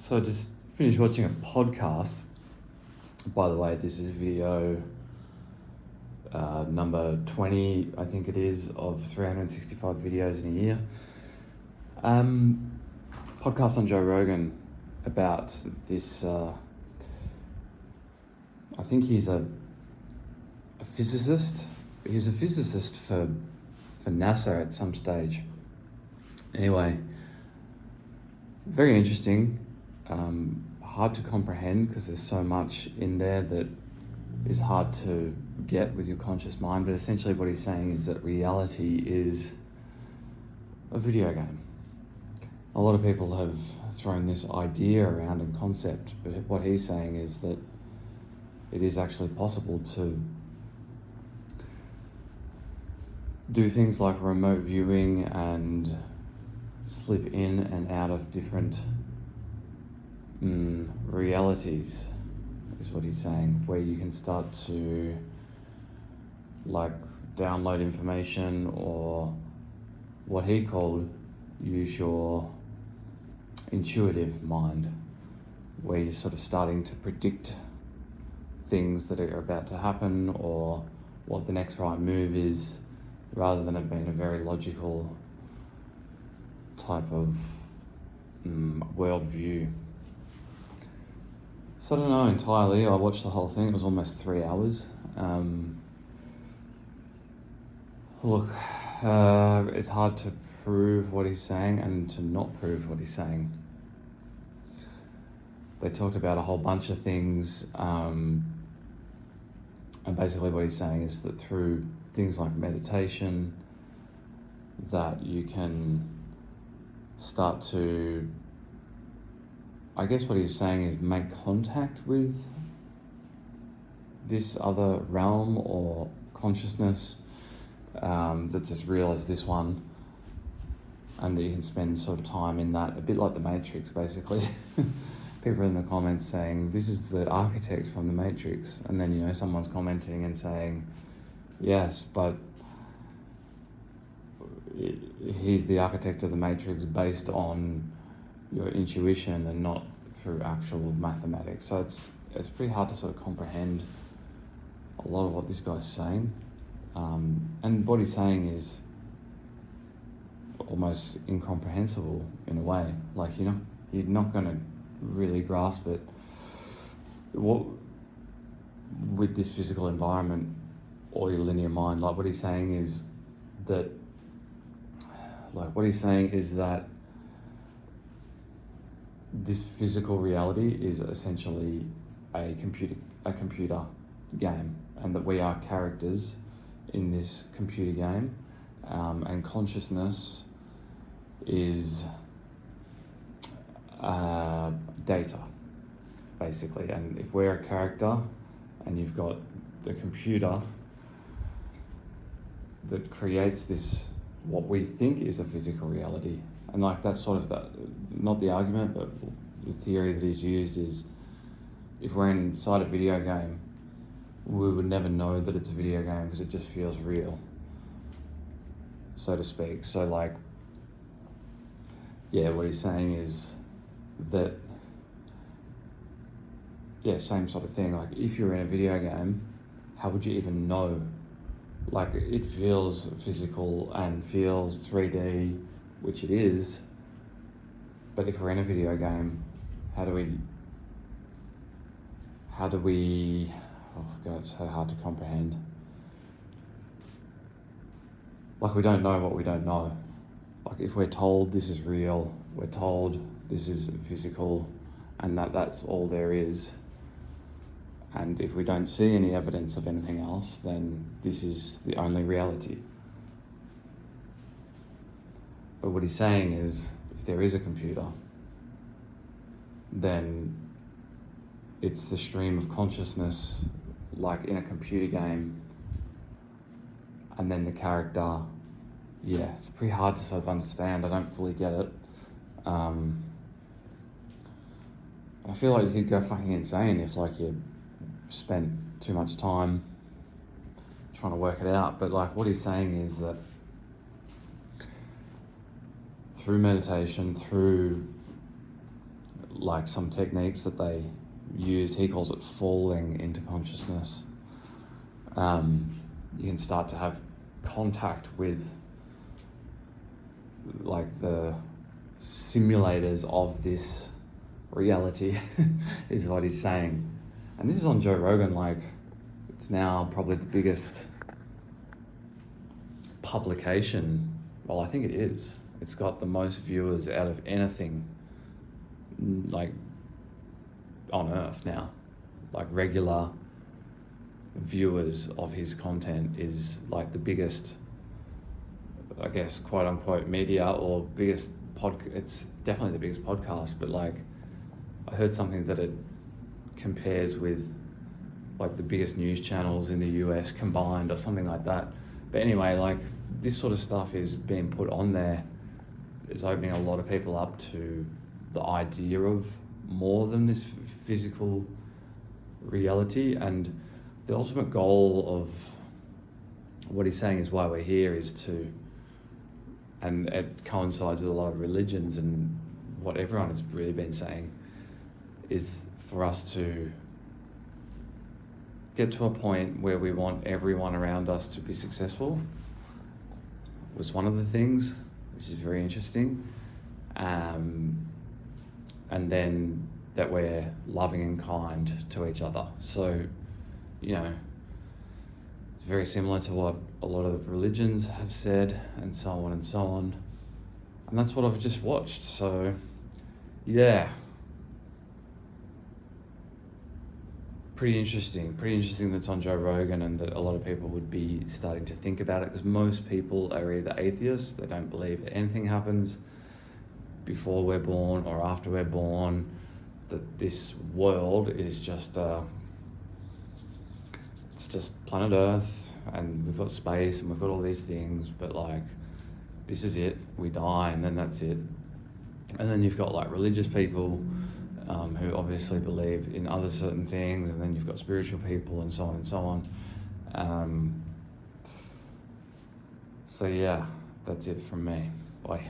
So I just finished watching a podcast. By the way, this is video number 20, I think it is, of 365 videos in a year. Podcast on Joe Rogan about this. I think he's a physicist. He was a physicist for NASA at some stage. Anyway, very interesting. Hard to comprehend because there's so much in there that is hard to get with your conscious mind, but essentially what he's saying is that reality is a video game. A lot of people have thrown this idea around in concept, but what he's saying is that it is actually possible to do things like remote viewing and slip in and out of different realities, is what he's saying, where you can start to like download information, or what he called use your intuitive mind, where you're sort of starting to predict things that are about to happen or what the next right move is, rather than it being a very logical type of worldview. So I don't know entirely. I watched the whole thing. It was almost 3 hours. It's hard to prove what he's saying and to not prove what he's saying. They talked about a whole bunch of things, and basically what he's saying is that through things like meditation, that you can start to, I guess what he's saying is, make contact with this other realm or consciousness that's as real as this one, and that you can spend sort of time in that, a bit like the Matrix basically. People in the comments saying, this is the architect from the Matrix, and then someone's commenting and saying, yes, but he's the architect of the Matrix based on your intuition and not through actual mathematics. So it's pretty hard to sort of comprehend a lot of what this guy's saying. And what he's saying is almost incomprehensible in a way. Like, you're not going to really grasp it. What with this physical environment or your linear mind, like what he's saying is that this physical reality is essentially a computer game, and that we are characters in this computer game, and consciousness is data, basically. And if we're a character and you've got the computer that creates this, what we think is a physical reality, and like that's sort of not the argument, but the theory that he's used is, if we're inside a video game, we would never know that it's a video game because it just feels real, so to speak. So like, yeah, what he's saying is that, yeah, same sort of thing. Like, if you're in a video game, how would you even know? Like, it feels physical and feels 3D, which it is, but if we're in a video game, how do we, oh God, it's so hard to comprehend. Like, we don't know what we don't know. Like, if we're told this is real, we're told this is physical, and that's all there is, and if we don't see any evidence of anything else, then this is the only reality. But what he's saying is, if there is a computer, then it's the stream of consciousness, like in a computer game, and then the character, yeah, it's pretty hard to sort of understand. I don't fully get it. I feel like you could go fucking insane if like you spent too much time trying to work it out. But like, what he's saying is that through meditation, through like some techniques that they use. He calls it falling into consciousness. You can start to have contact with like the simulators of this reality is what he's saying. And this is on Joe Rogan. Like, it's now probably the biggest publication. Well, I think it is. It's got the most viewers out of anything like on earth now. Like, regular viewers of his content is like the biggest, I guess, quote unquote media, or biggest it's definitely the biggest podcast, but like I heard something that it compares with like the biggest news channels in the US combined or something like that. But anyway, like this sort of stuff is being put on there. It's opening a lot of people up to the idea of more than this physical reality. And the ultimate goal of what he's saying is why we're here is to, and it coincides with a lot of religions and what everyone has really been saying, is for us to get to a point where we want everyone around us to be successful, was one of the things, which is very interesting. And then that we're loving and kind to each other. So, you know, it's very similar to what a lot of religions have said, and so on and so on. And that's what I've just watched. So, yeah. Pretty interesting that's on Joe Rogan, and that a lot of people would be starting to think about it, because most people are either atheists, they don't believe that anything happens before we're born or after we're born, that this world is just it's just planet Earth, and we've got space and we've got all these things, but like this is it, we die and then that's it. And then you've got like religious people who obviously believe in other certain things, and then you've got spiritual people and so on and so on. So yeah, that's it from me. Bye.